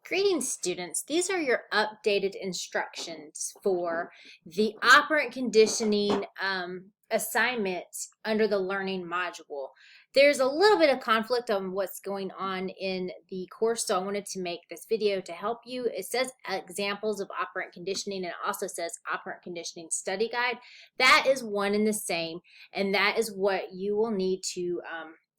Greetings, students. These are your updated instructions for the operant conditioning assignment under the learning module. There's a little bit of conflict on what's going on in the course, so I wanted to make this video to help you. It says examples of operant conditioning, and it also says operant conditioning study guide. That is one and the same, and that is what you will need to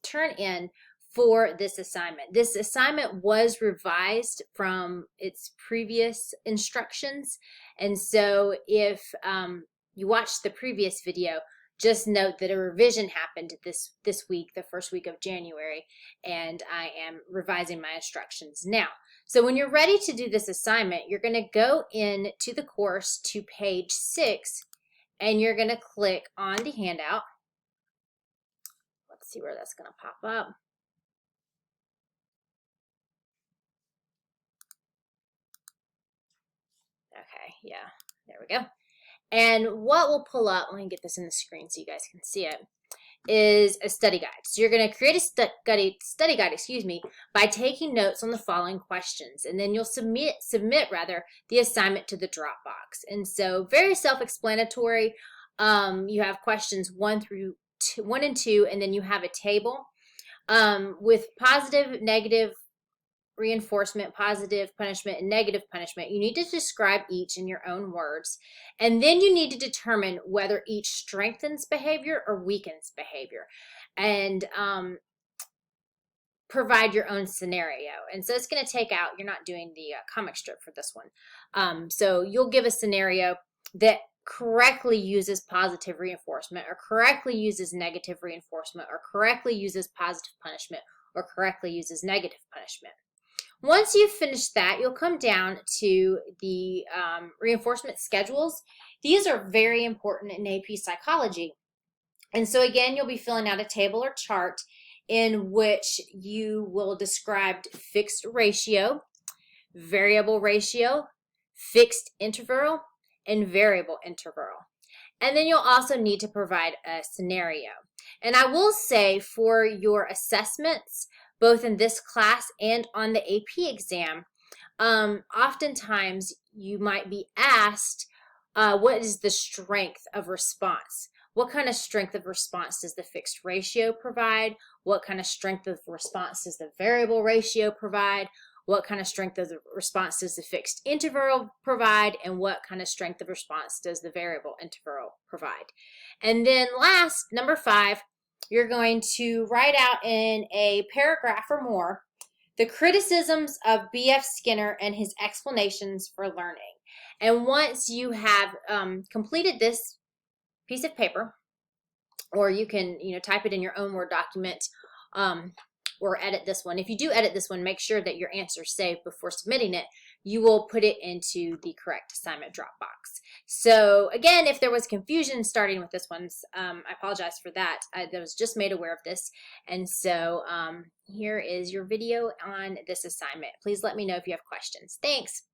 turn in for this assignment. This assignment was revised from its previous instructions, and so if you watched the previous video, just note that a revision happened this week, the first week of January, and I am revising my instructions now. So when you're ready to do this assignment, you're going to go into the course to page 6, and you're going to click on the handout. Let's see where that's going to pop up. Okay, yeah, there we go. And what will pull up, let me get this in the screen so you guys can see it, is a study guide. So you're going to create a study guide, by taking notes on the following questions, and then you'll submit the assignment to the Dropbox. And so very self-explanatory. You have questions 1 and 2, and then you have a table with positive, negative reinforcement, positive punishment, and negative punishment. You need to describe each in your own words, and then you need to determine whether each strengthens behavior or weakens behavior, and provide your own scenario. And so it's going to take out, you're not doing the comic strip for this one, so you'll give a scenario that correctly uses positive reinforcement, or correctly uses negative reinforcement, or correctly uses positive punishment, or correctly uses negative punishment. Once you've finished that, you'll come down to the reinforcement schedules. These are very important in AP psychology. And so again, you'll be filling out a table or chart in which you will describe fixed ratio, variable ratio, fixed interval, and variable interval. And then you'll also need to provide a scenario. And I will say, for your assessments, both in this class and on the AP exam, oftentimes you might be asked, what is the strength of response? What kind of strength of response does the fixed ratio provide? What kind of strength of response does the variable ratio provide? What kind of strength of the response does the fixed interval provide? And what kind of strength of response does the variable interval provide? And then last, number 5, you're going to write out in a paragraph or more the criticisms of B.F. Skinner and his explanations for learning. And once you have completed this piece of paper, or you can type it in your own Word document, or edit this one. If you do edit this one, make sure that your answer is saved before submitting it. You will put it into the correct assignment Dropbox. So again, if there was confusion starting with this one, I apologize for that. I was just made aware of this. And so here is your video on this assignment. Please let me know if you have questions. Thanks.